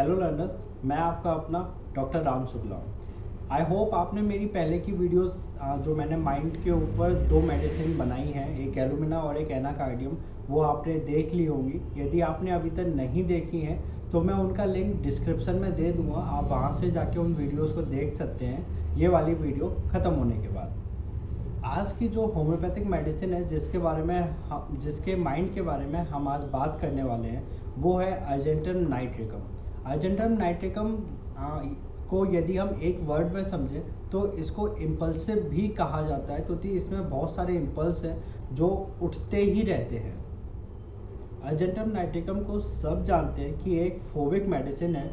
Hello learners, मैं आपका अपना डॉक्टर राम शुक्ला हूँ। आई होप आपने मेरी पहले की वीडियोस जो मैंने माइंड के ऊपर दो मेडिसिन बनाई हैं, एक एलुमिना और एक एनाकार्डियम, वो आपने देख ली होंगी। यदि आपने अभी तक नहीं देखी हैं तो मैं उनका लिंक डिस्क्रिप्शन में दे दूँगा, आप वहाँ से जाके उन वीडियोज़ को देख सकते हैं ये वाली वीडियो ख़त्म होने के बाद। आज की जो होम्योपैथिक मेडिसिन है जिसके माइंड के बारे में हम आज बात करने वाले हैं, वो है अर्जेंटम नाइट्रिकम। अर्जेंटम नाइट्रिकम को यदि हम एक वर्ड में समझें तो इसको इम्पल्सिव भी कहा जाता है, क्योंकि इसमें बहुत सारे इम्पल्स हैं जो उठते ही रहते हैं। अर्जेंटम नाइट्रिकम को सब जानते हैं कि एक फोबिक मेडिसिन है।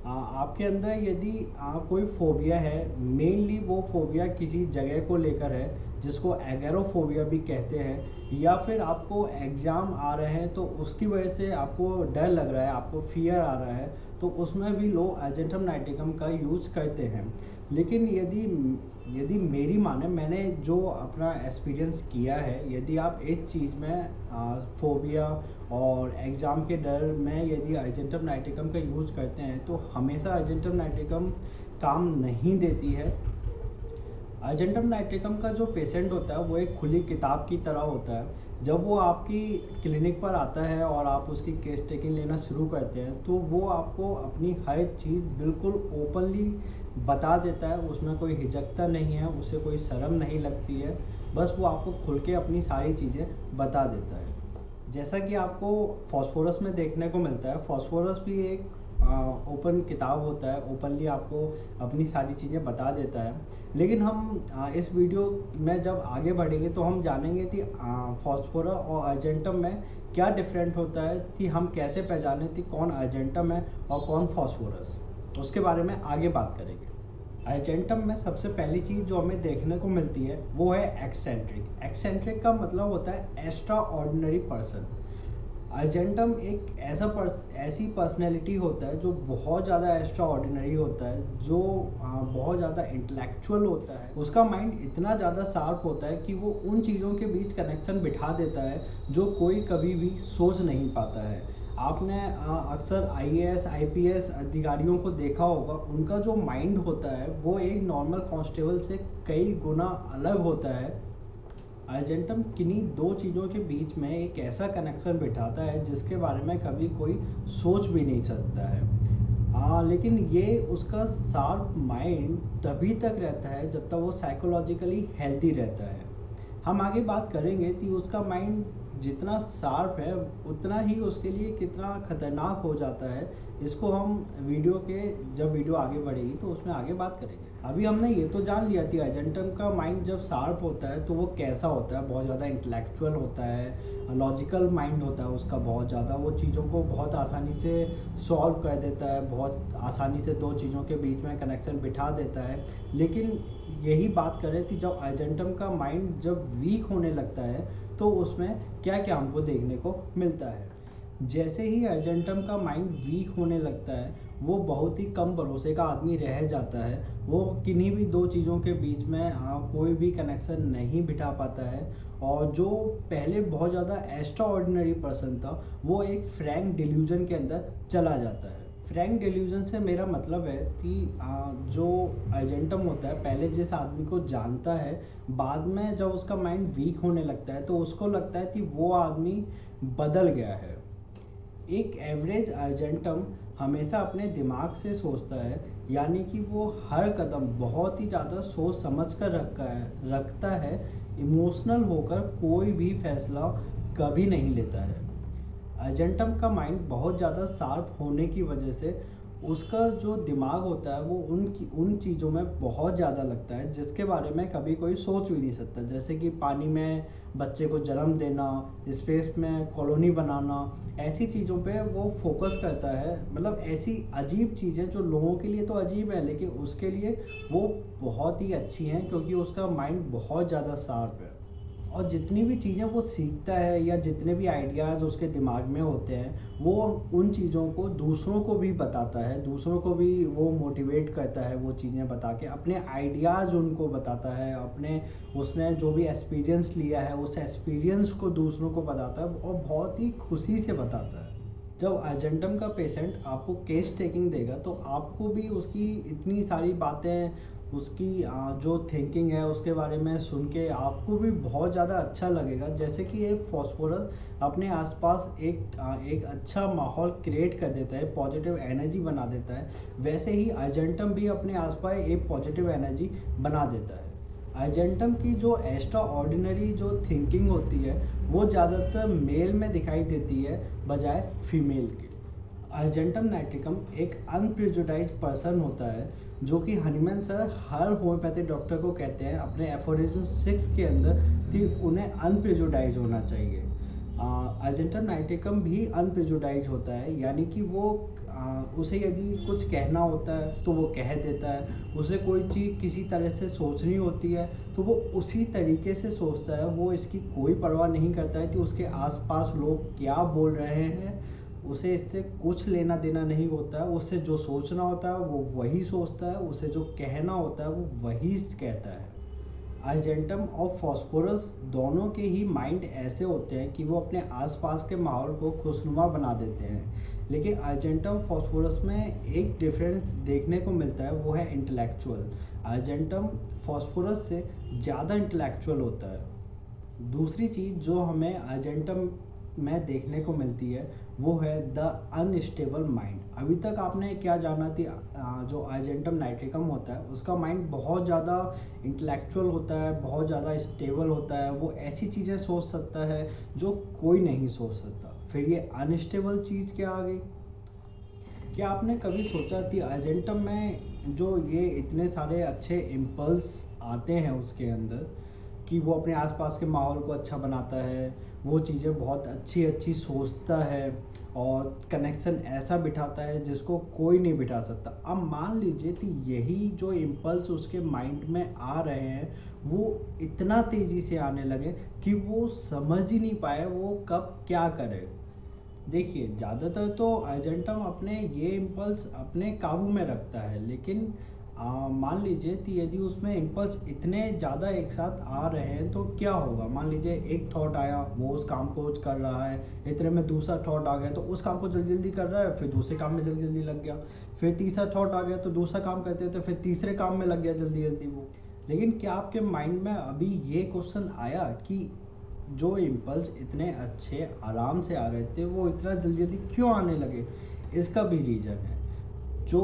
आपके अंदर यदि कोई फोबिया है, मेनली वो फोबिया किसी जगह को लेकर है जिसको एगोराफोबिया भी कहते हैं, या फिर आपको एग्ज़ाम आ रहे हैं तो उसकी वजह से आपको डर लग रहा है, आपको फियर आ रहा है, तो उसमें भी लोग अर्जेंटम नाइट्रिकम का यूज़ करते हैं। लेकिन यदि मेरी माने, मैंने जो अपना एक्सपीरियंस किया है, यदि आप इस चीज़ में फोबिया और एग्ज़ाम के डर में यदि अर्जेंटम नाइट्रिकम का यूज़ करते हैं तो हमेशा अर्जेंटम नाइट्रिकम काम नहीं देती है। अर्जेंटम नाइट्रिकम का जो पेशेंट होता है वो एक खुली किताब की तरह होता है। जब वो आपकी क्लिनिक पर आता है और आप उसकी केस टेकिंग लेना शुरू करते हैं तो वो आपको अपनी हर चीज़ बिल्कुल ओपनली बता देता है। उसमें कोई हिचकता नहीं है, उसे कोई शर्म नहीं लगती है, बस वो आपको खुल के अपनी सारी चीज़ें बता देता है। जैसा कि आपको फॉस्फोरस में देखने को मिलता है, फॉस्फोरस भी एक ओपन किताब होता है, ओपनली आपको अपनी सारी चीज़ें बता देता है। लेकिन हम इस वीडियो में जब आगे बढ़ेंगे तो हम जानेंगे कि फॉस्फोरस और अर्जेंटम में क्या डिफरेंट होता है, कि हम कैसे पहचानें कि कौन अर्जेंटम है और कौन फॉस्फोरस, तो उसके बारे में आगे बात करेंगे। अर्जेंटम में सबसे पहली चीज़ जो हमें देखने को मिलती है वो है एक्सेंट्रिक। एक्सेंट्रिक का मतलब होता है एक्स्ट्रा ऑर्डिनरी पर्सन। अर्जेंटम एक ऐसी पर्सनैलिटी होता है जो बहुत ज़्यादा एक्स्ट्रा ऑर्डिनरी होता है, जो बहुत ज़्यादा इंटेलेक्चुअल होता है। उसका माइंड इतना ज़्यादा शार्प होता है कि वो उन चीज़ों के बीच कनेक्शन बिठा देता है जो कोई कभी भी सोच नहीं पाता है। आपने अक्सर आईएएस आईपीएस अधिकारियों को देखा होगा, उनका जो माइंड होता है वो एक नॉर्मल कांस्टेबल से कई गुना अलग होता है। अर्जेंटम किन्हीं दो चीज़ों के बीच में एक ऐसा कनेक्शन बिठाता है जिसके बारे में कभी कोई सोच भी नहीं सकता है। लेकिन ये उसका शार्प माइंड तभी तक रहता है जब तक वो साइकोलॉजिकली हेल्दी रहता है। हम आगे बात करेंगे कि उसका माइंड जितना शार्प है उतना ही उसके लिए कितना खतरनाक हो जाता है। इसको हम जब वीडियो आगे बढ़ेगी तो उसमें आगे बात करेंगे। अभी हमने ये तो जान लिया कि अर्जेंटम का माइंड जब शार्प होता है तो वो कैसा होता है, बहुत ज़्यादा इंटेलेक्चुअल होता है, लॉजिकल माइंड होता है उसका बहुत ज़्यादा, वो चीज़ों को बहुत आसानी से सॉल्व कर देता है, बहुत आसानी से दो चीज़ों के बीच में कनेक्शन बिठा देता है। लेकिन यही बात करें कि जब अर्जेंटम का माइंड जब वीक होने लगता है तो उसमें क्या क्या हमको देखने को मिलता है। जैसे ही अर्जेंटम का माइंड वीक होने लगता है वो बहुत ही कम भरोसे का आदमी रह जाता है। वो किन्हीं भी दो चीज़ों के बीच में कोई भी कनेक्शन नहीं बिठा पाता है, और जो पहले बहुत ज़्यादा एक्स्ट्रा ऑर्डिनरी पर्सन था वो एक फ्रैंक डिल्यूजन के अंदर चला जाता है। फ्रैंक डिल्यूजन से मेरा मतलब है कि जो अर्जेंटम होता है पहले जिस आदमी को जानता है, बाद में जब उसका माइंड वीक होने लगता है तो उसको लगता है कि वो आदमी बदल गया है। एक एवरेज अर्जेंटम हमेशा अपने दिमाग से सोचता है, यानी कि वो हर कदम बहुत ही ज़्यादा सोच समझ कर रखता है। इमोशनल होकर कोई भी फैसला कभी नहीं लेता है। अर्जेंटम का माइंड बहुत ज़्यादा शार्प होने की वजह से उसका जो दिमाग होता है वो उन चीज़ों में बहुत ज़्यादा लगता है जिसके बारे में कभी कोई सोच भी नहीं सकता। जैसे कि पानी में बच्चे को जन्म देना, स्पेस में कॉलोनी बनाना, ऐसी चीज़ों पे वो फोकस करता है। मतलब ऐसी अजीब चीज़ें जो लोगों के लिए तो अजीब है लेकिन उसके लिए वो बहुत ही अच्छी हैं, क्योंकि उसका माइंड बहुत ज़्यादा शार्प है। और जितनी भी चीज़ें वो सीखता है या जितने भी आइडियाज़ उसके दिमाग में होते हैं वो उन चीज़ों को दूसरों को भी बताता है, दूसरों को भी वो मोटिवेट करता है, वो चीज़ें बता के अपने आइडियाज़ उनको बताता है, अपने उसने जो भी एक्सपीरियंस लिया है उस एक्सपीरियंस को दूसरों को बताता है और बहुत ही खुशी से बताता है। जब अर्जेंटम का पेशेंट आपको केस टेकिंग देगा तो आपको भी उसकी इतनी सारी बातें, उसकी जो थिंकिंग है उसके बारे में सुन के आपको भी बहुत ज़्यादा अच्छा लगेगा। जैसे कि एक फॉस्फोरस अपने आसपास एक अच्छा माहौल क्रिएट कर देता है, पॉजिटिव एनर्जी बना देता है, वैसे ही अर्जेंटम भी अपने आसपास एक पॉजिटिव एनर्जी बना देता है। अर्जेंटम की जो एक्स्ट्रा ऑर्डिनरी जो थिंकिंग होती है वो ज़्यादातर मेल में दिखाई देती है बजाय फीमेल के। अर्जेंटम नाइट्रिकम एक अनप्रिजुडाइज पर्सन होता है, जो कि हनीमैन सर हर होम्योपैथिक डॉक्टर को कहते हैं अपने एफोरिज्म 6 के अंदर कि उन्हें अनप्रिजुडाइज होना चाहिए। अर्जेंटम नाइट्रिकम भी अनप्रिजुडाइज होता है, यानी कि वो उसे यदि कुछ कहना होता है तो वो कह देता है, उसे कोई चीज़ किसी तरह से सोचनी होती है तो वो उसी तरीके से सोचता है। वो इसकी कोई परवाह नहीं करता है कि उसके आसपास लोग क्या बोल रहे हैं, उसे इससे कुछ लेना देना नहीं होता है। उससे जो सोचना होता है वो वही सोचता है, उसे जो कहना होता है वो वही कहता है। अर्जेंटम और फॉस्फोरस दोनों के ही माइंड ऐसे होते हैं कि वो अपने आसपास के माहौल को खुशनुमा बना देते हैं, लेकिन अर्जेंटम फॉस्फोरस में एक डिफरेंस देखने को मिलता है, वो है इंटेलेक्चुअल। अर्जेंटम फॉस्फोरस से ज़्यादा इंटेलेक्चुअल होता है। दूसरी चीज़ जो हमें अर्जेंटम में देखने को मिलती है वो है द अनस्टेबल माइंड। अभी तक आपने क्या जाना थी, जो अर्जेंटम नाइट्रिकम होता है उसका माइंड बहुत ज़्यादा इंटेलेक्चुअल होता है, बहुत ज़्यादा स्टेबल होता है, वो ऐसी चीज़ें सोच सकता है जो कोई नहीं सोच सकता। फिर ये अनस्टेबल चीज़ क्या आ गई? क्या आपने कभी सोचा कि अर्जेंटम में जो ये इतने सारे अच्छे इम्पल्स आते हैं उसके अंदर, कि वो अपने आसपास के माहौल को अच्छा बनाता है, वो चीज़ें बहुत अच्छी अच्छी सोचता है और कनेक्शन ऐसा बिठाता है जिसको कोई नहीं बिठा सकता। अब मान लीजिए कि यही जो इम्पल्स उसके माइंड में आ रहे हैं वो इतना तेज़ी से आने लगे कि वो समझ ही नहीं पाए वो कब क्या करे। देखिए, ज़्यादातर तो अर्जेंटम अपने ये इम्पल्स अपने काबू में रखता है, लेकिन मान लीजिए कि यदि उसमें इम्पल्स इतने ज़्यादा एक साथ आ रहे हैं तो क्या होगा। मान लीजिए एक थॉट आया, वो उस काम को कर रहा है, इतने में दूसरा थॉट आ गया तो उस काम को जल्दी जल्दी कर रहा है, फिर दूसरे काम में जल्दी जल्दी लग गया, फिर तीसरा थॉट आ गया तो दूसरा काम करते थे, फिर तीसरे काम में लग गया जल्दी जल्दी वो। लेकिन क्या आपके माइंड में अभी ये क्वेश्चन आया कि जो इम्पल्स इतने अच्छे आराम से आ रहे थे वो इतना जल्दी जल्दी क्यों आने लगे? इसका भी रीज़न है। जो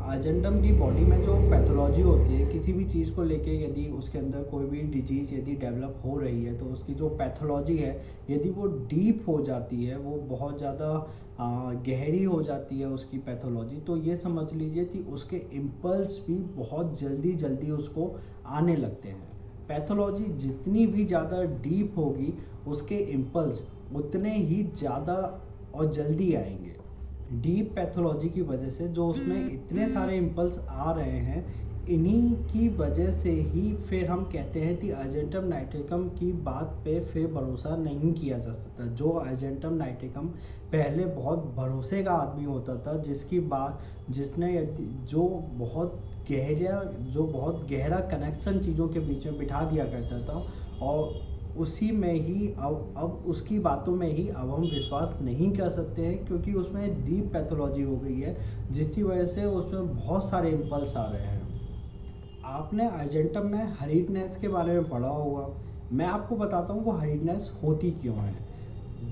अर्जेंटम की बॉडी में जो पैथोलॉजी होती है किसी भी चीज़ को लेके, यदि उसके अंदर कोई भी डिजीज़ यदि डेवलप हो रही है तो उसकी जो पैथोलॉजी है यदि वो डीप हो जाती है, वो बहुत ज़्यादा गहरी हो जाती है उसकी पैथोलॉजी, तो ये समझ लीजिए कि उसके इम्पल्स भी बहुत जल्दी जल्दी उसको आने लगते हैं। पैथोलॉजी जितनी भी ज़्यादा डीप होगी उसके इम्पल्स उतने ही ज़्यादा और जल्दी आएंगे। डीप पैथोलॉजी की वजह से जो उसमें इतने सारे इम्पल्स आ रहे हैं, इन्हीं की वजह से ही फिर हम कहते हैं कि अर्जेंटम नाइट्रिकम की बात पे फिर भरोसा नहीं किया जा सकता। जो अर्जेंटम नाइट्रिकम पहले बहुत भरोसे का आदमी होता था, जिसकी बात जिसने जो बहुत गहरा कनेक्शन चीज़ों के बीच में बिठा दिया करता था, और उसी में ही अब उसकी बातों में ही अब हम विश्वास नहीं कर सकते हैं, क्योंकि उसमें डीप पैथोलॉजी हो गई है जिसकी वजह से उसमें बहुत सारे इम्पल्स आ रहे हैं। आपने अर्जेंटम में हरीडनेस के बारे में पढ़ा होगा। मैं आपको बताता हूँ वो हरीडनेस होती क्यों है।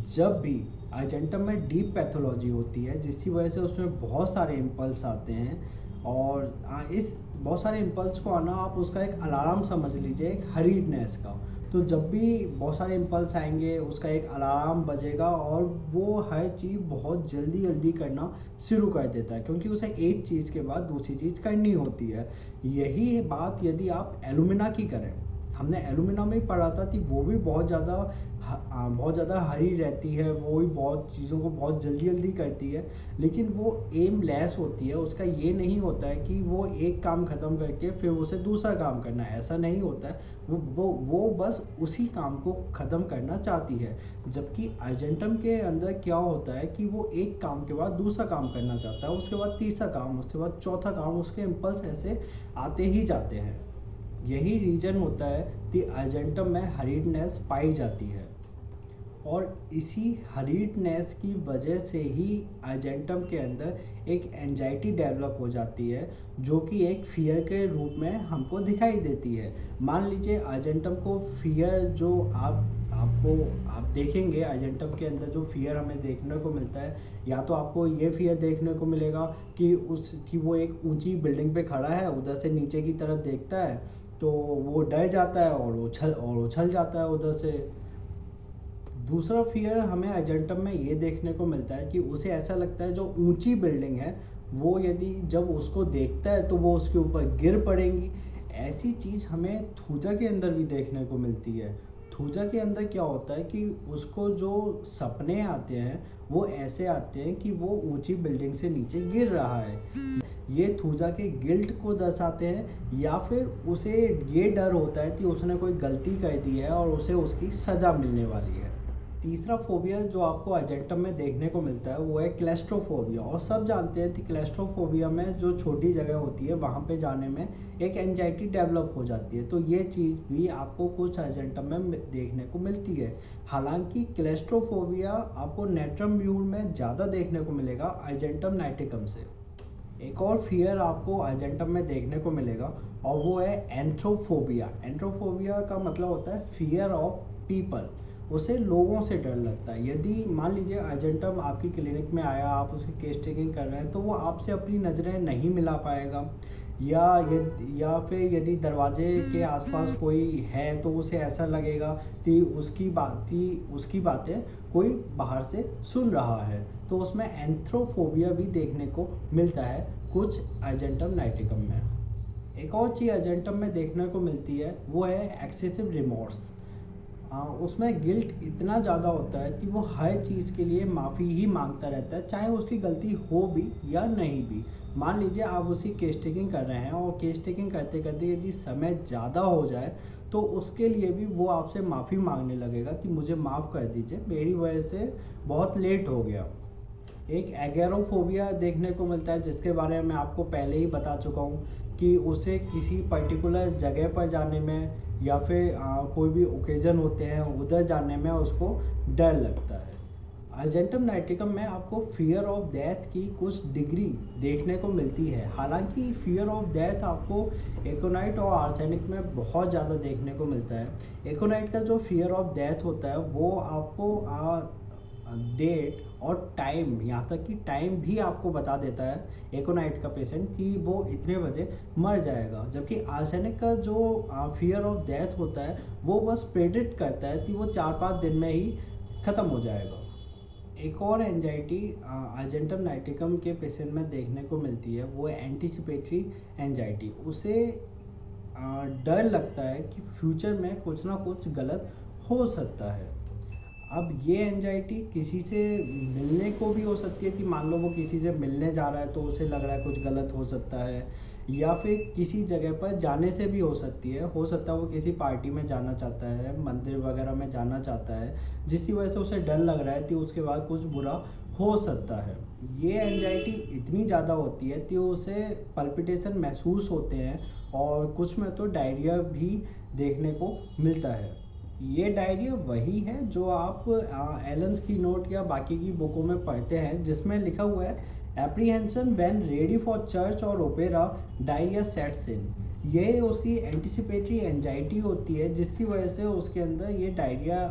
जब भी अर्जेंटम में डीप पैथोलॉजी होती है जिसकी वजह से उसमें बहुत सारे इम्पल्स आते हैं, और इस बहुत सारे इम्पल्स को आना आप उसका एक अलार्म समझ लीजिए, एक हरीडनेस का। तो जब भी बहुत सारे इम्पल्स आएंगे उसका एक अलार्म बजेगा और वो हर चीज़ बहुत जल्दी जल्दी करना शुरू कर देता है, क्योंकि उसे एक चीज़ के बाद दूसरी चीज़ करनी होती है। यही बात यदि आप एलुमिना की करें, हमने एलुमिना में ही पढ़ा था कि वो भी बहुत ज़्यादा हरी रहती है, वो भी बहुत चीज़ों को बहुत जल्दी जल्दी करती है, लेकिन वो एम लेस होती है। उसका ये नहीं होता है कि वो एक काम ख़त्म करके फिर उसे दूसरा काम करना है, ऐसा नहीं होता है। वो बस उसी काम को ख़त्म करना चाहती है। जबकि अर्जेंटम के अंदर क्या होता है कि वो एक काम के बाद दूसरा काम करना चाहता है, उसके बाद तीसरा काम, उसके बाद चौथा काम, उसके इम्पल्स ऐसे आते ही जाते हैं। यही रीज़न होता है कि अर्जेंटम में हरीडनेस पाई जाती है। और इसी हरीडनेस की वजह से ही अर्जेंटम के अंदर एक एंजाइटी डेवलप हो जाती है, जो कि एक फियर के रूप में हमको दिखाई देती है। मान लीजिए अर्जेंटम को फियर जो आप देखेंगे, अर्जेंटम के अंदर जो फियर हमें देखने को मिलता है, या तो आपको ये फियर देखने को मिलेगा कि वो एक ऊंची बिल्डिंग पे खड़ा है, उधर से नीचे की तरफ देखता है तो वो डर जाता है और उछल जाता है उधर से। दूसरा फियर हमें अर्जेंटम में ये देखने को मिलता है कि उसे ऐसा लगता है जो ऊंची बिल्डिंग है वो यदि जब उसको देखता है तो वो उसके ऊपर गिर पड़ेंगी। ऐसी चीज़ हमें थूजा के अंदर भी देखने को मिलती है। थूजा के अंदर क्या होता है कि उसको जो सपने आते हैं वो ऐसे आते हैं कि वो ऊंची बिल्डिंग से नीचे गिर रहा है। ये थूजा के गिल्ट को दर्शाते हैं, या फिर उसे ये डर होता है कि उसने कोई गलती कर दी है और उसे उसकी सज़ा मिलने वाली है। तीसरा फोबिया जो आपको अर्जेंटम में देखने को मिलता है वो है क्लेस्ट्रोफोबिया। और सब जानते हैं कि क्लेस्ट्रोफोबिया में जो छोटी जगह होती है वहाँ पे जाने में एक एंजाइटी डेवलप हो जाती है। तो ये चीज़ भी आपको कुछ अर्जेंटम में देखने को मिलती है। हालांकि क्लेस्ट्रोफोबिया आपको नेट्रम म्यूल में ज़्यादा देखने को मिलेगा अर्जेंटम नाइटिकम से। एक और फियर आपको अर्जेंटम में देखने को मिलेगा और वो है एंथ्रोफोबिया। एंथ्रोफोबिया का मतलब होता है फियर ऑफ पीपल। उसे लोगों से डर लगता है। यदि मान लीजिए अर्जेंटम आपकी क्लिनिक में आया, आप उसकी केस टेकिंग कर रहे हैं, तो वो आपसे अपनी नज़रें नहीं मिला पाएगा, या फिर यदि दरवाजे के आसपास कोई है तो उसे ऐसा लगेगा कि उसकी बातें कोई बाहर से सुन रहा है। तो उसमें एंथ्रोफोबिया भी देखने को मिलता है कुछ अर्जेंटम नाइटिकम में। एक और चीज़ अर्जेंटम में देखने को मिलती है वो है एक्सेसिव रिमोर्स। उसमें गिल्ट इतना ज़्यादा होता है कि वो हर चीज़ के लिए माफ़ी ही मांगता रहता है, चाहे उसकी गलती हो भी या नहीं भी। मान लीजिए आप उसकी केस टेकिंग कर रहे हैं और केस टेकिंग करते करते यदि समय ज़्यादा हो जाए तो उसके लिए भी वो आपसे माफ़ी मांगने लगेगा कि मुझे माफ़ कर दीजिए, मेरी वजह से बहुत लेट हो गया। एक एगेरोफोबिया देखने को मिलता है जिसके बारे में आपको पहले ही बता चुका हूँ कि उसे किसी पर्टिकुलर जगह पर जाने में या फिर कोई भी ओकेजन होते हैं उधर जाने में उसको डर लगता है। अर्जेंटम नाइटिकम में आपको फियर ऑफ डेथ की कुछ डिग्री देखने को मिलती है। हालांकि फियर ऑफ डेथ आपको एकोनाइट और आर्सेनिक में बहुत ज़्यादा देखने को मिलता है। एकोनाइट का जो फियर ऑफ डेथ होता है वो आपको डेट और टाइम, यहाँ तक कि टाइम भी आपको बता देता है एकोनाइट का पेशेंट कि वो इतने बजे मर जाएगा। जबकि आर्सेनिक का जो फियर ऑफ डेथ होता है वो बस प्रेडिक्ट करता है कि वो 4-5 दिन में ही ख़त्म हो जाएगा। एक और एंजाइटी अर्जेंटम नाइटिकम के पेशेंट में देखने को मिलती है वो है एंटिसिपेटरी एंजाइटी। उसे डर लगता है कि फ्यूचर में कुछ ना कुछ गलत हो सकता है। अब ये एंजाइटी किसी से मिलने को भी हो सकती है कि मान लो वो किसी से मिलने जा रहा है तो उसे लग रहा है कुछ गलत हो सकता है, या फिर किसी जगह पर जाने से भी हो सकती है। हो सकता है वो किसी पार्टी में जाना चाहता है, मंदिर वगैरह में जाना चाहता है, जिसकी वजह से उसे डर लग रहा है कि उसके बाद कुछ बुरा हो सकता है। ये एंजाइटी इतनी ज़्यादा होती है कि उसे पल्पिटेशन महसूस होते हैं और कुछ में तो डायरिया भी देखने को मिलता है। ये डायरिया वही है जो आप एलन की नोट या बाकी की बुकों में पढ़ते हैं, जिसमें लिखा हुआ है apprehension when ready for church और ओपेरा डायरिया सेट्स इन। ये उसकी एंटिसिपेटरी एंजाइटी होती है जिसकी वजह से उसके अंदर ये डायरिया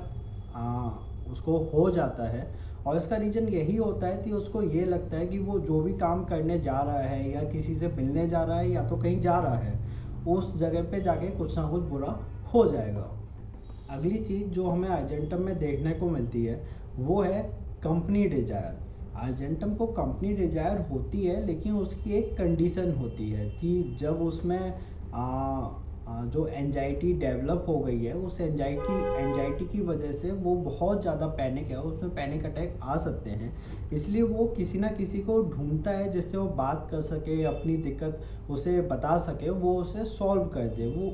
उसको हो जाता है। और इसका रीज़न यही होता है कि उसको ये लगता है कि वो जो भी काम करने जा रहा है या किसी से मिलने जा रहा है या तो कहीं जा रहा है, उस जगह पे जाके कुछ ना कुछ बुरा हो जाएगा। अगली चीज़ जो हमें अर्जेंटम में देखने को मिलती है वो है कंपनी डिजायर। अर्जेंटम को कंपनी डिजायर होती है, लेकिन उसकी एक कंडीशन होती है कि जब उसमें जो एंजाइटी डेवलप हो गई है, उस एंजाइटी की वजह से वो बहुत ज़्यादा पैनिक है, उसमें पैनिक अटैक आ सकते हैं। इसलिए वो किसी ना किसी को ढूंढता है जिससे वो बात कर सके, अपनी दिक्कत उसे बता सके, वो उसे सॉल्व कर दे। वो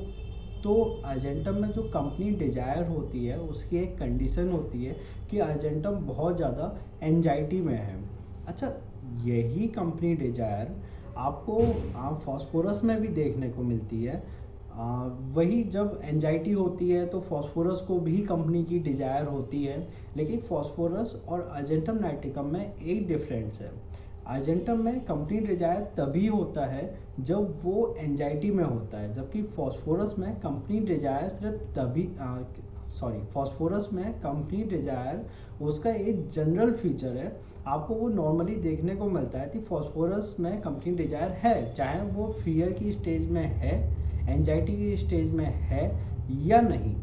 तो अर्जेंटम में जो कंपनी डिजायर होती है उसकी एक कंडीशन होती है कि अर्जेंटम बहुत ज़्यादा एंजाइटी में है। अच्छा, यही कंपनी डिजायर आपको फास्फोरस में भी देखने को मिलती है। वही जब एंजाइटी होती है तो फॉस्फोरस को भी कंपनी की डिजायर होती है, लेकिन फॉस्फोरस और अर्जेंटम नाइट्रिकम में एक डिफरेंस है। अर्जेंटम में कंपनी डिजायर तभी होता है जब वो एंजाइटी में होता है, जबकि फॉस्फोरस में कंपनी डिजायर सिर्फ तभी फॉस्फोरस में कंपनी डिजायर उसका एक जनरल फीचर है, आपको वो नॉर्मली देखने को मिलता है कि फॉस्फोरस में कंपनी डिजायर है, चाहे वो फियर की स्टेज में है, एंजाइटी की स्टेज में है या नहीं।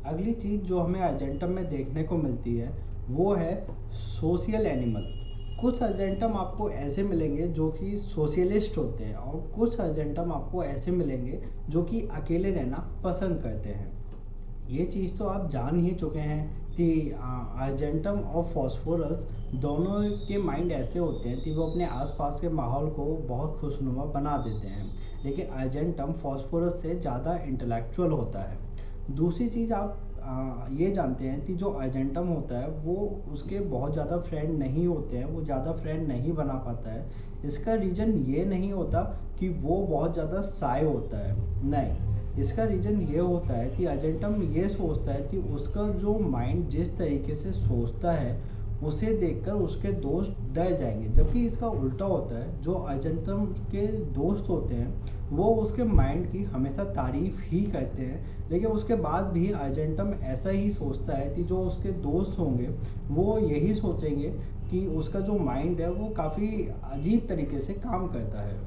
अगली चीज़ जो हमें अर्जेंटम में देखने को मिलती है वो है सोशल एनिमल। कुछ अर्जेंटम आपको ऐसे मिलेंगे जो कि सोशलिस्ट होते हैं और कुछ अर्जेंटम आपको ऐसे मिलेंगे जो कि अकेले रहना पसंद करते हैं। ये चीज़ तो आप जान ही चुके हैं कि अर्जेंटम और फॉस्फोरस दोनों के माइंड ऐसे होते हैं कि वो अपने आसपास के माहौल को बहुत खुशनुमा बना देते हैं, लेकिन अर्जेंटम फॉस्फोरस से ज़्यादा इंटेलेक्चुअल होता है। दूसरी चीज़ आप ये जानते हैं कि जो अर्जेंटम होता है वो उसके बहुत ज़्यादा फ्रेंड नहीं होते हैं, वो ज़्यादा फ्रेंड नहीं बना पाता है। इसका रीज़न ये नहीं होता कि वो बहुत ज़्यादा शाय होता है, नहीं, इसका रीज़न ये होता है कि अर्जेंटम ये सोचता है कि उसका जो माइंड जिस तरीके से सोचता है उसे देखकर उसके दोस्त डर जाएंगे, जबकि इसका उल्टा होता है। जो अर्जेंटम के दोस्त होते हैं वो उसके माइंड की हमेशा तारीफ ही करते हैं, लेकिन उसके बाद भी अर्जेंटम ऐसा ही सोचता है कि जो उसके दोस्त होंगे वो यही सोचेंगे कि उसका जो माइंड है वो काफ़ी अजीब तरीके से काम करता है।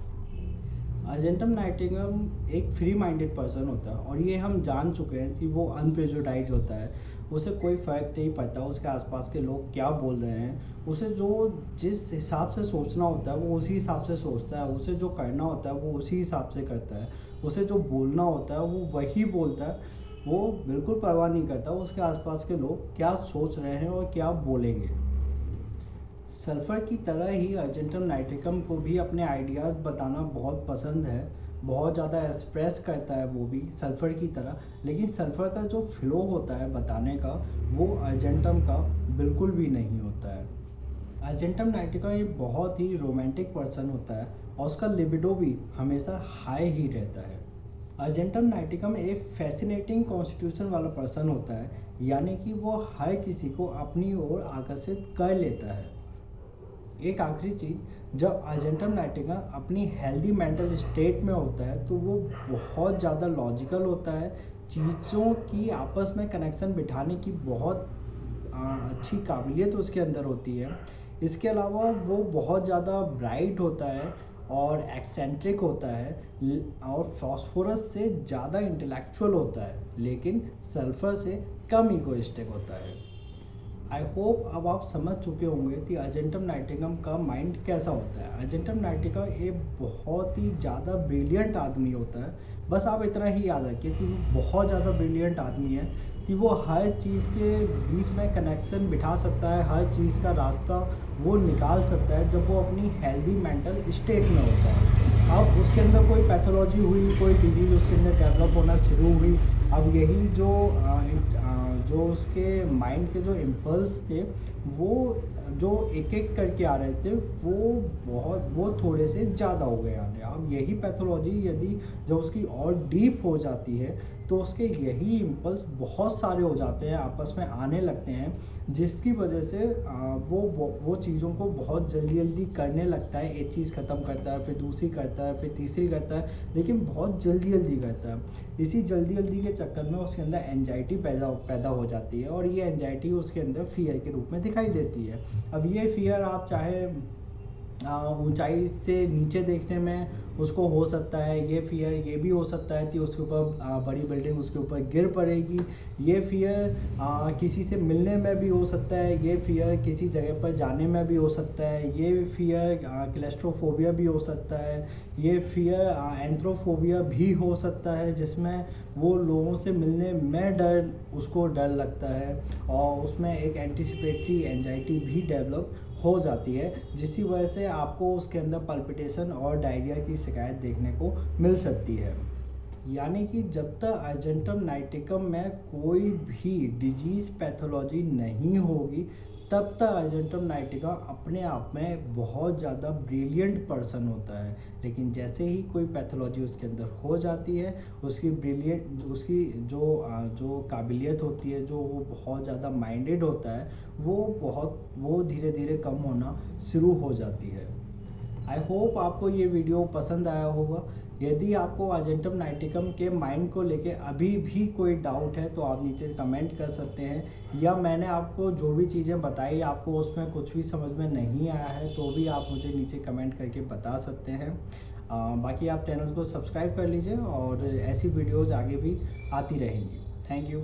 अर्जेंटम नाइट्रिकम एक फ्री माइंडेड पर्सन होता है और ये हम जान चुके हैं कि वो अनप्रेजुडाइज होता है, उसे कोई फ़र्क नहीं पड़ता उसके आसपास के लोग क्या बोल रहे हैं, उसे जो जिस हिसाब से सोचना होता है वो उसी हिसाब से सोचता है, उसे जो करना होता है वो उसी हिसाब से करता है, उसे जो बोलना होता है वो वही बोलता है, वो बिल्कुल परवाह नहीं करता उसके आसपास के लोग क्या सोच रहे हैं और क्या बोलेंगे। सल्फ़र की तरह ही अर्जेंटम नाइट्रिकम को भी अपने आइडियाज़ बताना बहुत पसंद है, बहुत ज़्यादा एक्सप्रेस करता है वो भी सल्फ़र की तरह, लेकिन सल्फ़र का जो फ्लो होता है बताने का वो अर्जेंटम का बिल्कुल भी नहीं होता है। अर्जेंटम नाइट्रिकम एक बहुत ही रोमांटिक पर्सन होता है और उसका लिबिडो भी हमेशा हाई ही रहता है। अर्जेंटम नाइट्रिकम एक फैसिनेटिंग कॉन्स्टिट्यूशन वाला पर्सन होता है, यानी कि वो हर किसी को अपनी ओर आकर्षित कर लेता है। एक आखिरी चीज़, जब अर्जेंटम नाइट्रिकम अपनी हेल्दी मेंटल स्टेट में होता है तो वो बहुत ज़्यादा लॉजिकल होता है, चीज़ों की आपस में कनेक्शन बिठाने की बहुत अच्छी काबिलियत उसके अंदर होती है। इसके अलावा वो बहुत ज़्यादा ब्राइट होता है और एक्सेंट्रिक होता है और फॉस्फोरस से ज़्यादा इंटेलेक्चुअल होता है, लेकिन सल्फ़र से कम इगोइस्टिक होता है। आई होप अब आप समझ चुके होंगे कि अर्जेंटम नाइट्रिकम का माइंड कैसा होता है। अर्जेंटम नाइट्रिकम एक बहुत ही ज़्यादा ब्रिलियंट आदमी होता है, बस आप इतना ही याद रखिए कि वो बहुत ज़्यादा ब्रिलियंट आदमी है कि वो हर चीज़ के बीच में कनेक्शन बिठा सकता है, हर चीज़ का रास्ता वो निकाल सकता है जब वो अपनी हेल्दी मेंटल स्टेट में होता है। अब उसके अंदर कोई पैथोलॉजी हुई, कोई डिजीज़ उसके अंदर डेवलप होना शुरू हुई, अब यही जो उसके माइंड के जो इम्पल्स थे वो जो एक एक करके आ रहे थे वो थोड़े से ज़्यादा हो गए आने। अब यही पैथोलॉजी यदि जब उसकी और डीप हो जाती है तो उसके यही इम्पल्स बहुत सारे हो जाते हैं, आपस में आने लगते हैं, जिसकी वजह से वो चीज़ों को बहुत जल्दी जल्दी करने लगता है। एक चीज़ ख़त्म करता है, फिर दूसरी करता है, फिर तीसरी करता है, लेकिन बहुत जल्दी जल्दी करता है। इसी जल्दी जल्दी के चक्कर में उसके अंदर एंजाइटी पैदा हो जाती है और ये एंजाइटी उसके अंदर फियर के रूप में दिखाई देती है। अब ये फियर आप चाहे ऊंचाई से नीचे देखने में उसको हो सकता है, ये फियर ये भी हो सकता है कि उसके ऊपर बड़ी बिल्डिंग उसके ऊपर गिर पड़ेगी, ये फियर किसी से मिलने में भी हो सकता है, ये फियर किसी जगह पर जाने में भी हो सकता है, ये फियर क्लेस्ट्रोफोबिया भी हो सकता है, ये फियर एंथ्रोफोबिया भी हो सकता है, जिसमें वो लोगों से मिलने में उसको डर लगता है और उसमें एक एंटीसिपेटरी एंजाइटी भी डेवलप हो जाती है, जिसकी वजह से आपको उसके अंदर पल्पिटेशन और डायरिया की शिकायत देखने को मिल सकती है। यानी कि जब तक अर्जेंटम नाइट्रिकम में कोई भी डिजीज़ पैथोलॉजी नहीं होगी तब तक अर्जेंटम नाइटिका अपने आप में बहुत ज़्यादा ब्रिलियंट पर्सन होता है। लेकिन जैसे ही कोई पैथोलॉजी उसके अंदर हो जाती है, उसकी जो काबिलियत होती है, जो वो बहुत ज़्यादा माइंडेड होता है, वो धीरे धीरे कम होना शुरू हो जाती है। आई होप आपको ये वीडियो पसंद आया होगा। यदि आपको अर्जेंटम नाइटिकम के माइंड को लेके अभी भी कोई डाउट है तो आप नीचे कमेंट कर सकते हैं, या मैंने आपको जो भी चीज़ें बताई आपको उसमें कुछ भी समझ में नहीं आया है तो भी आप मुझे नीचे कमेंट करके बता सकते हैं। बाकी आप चैनल को सब्सक्राइब कर लीजिए और ऐसी वीडियोज़ आगे भी आती रहेंगी। Thank you.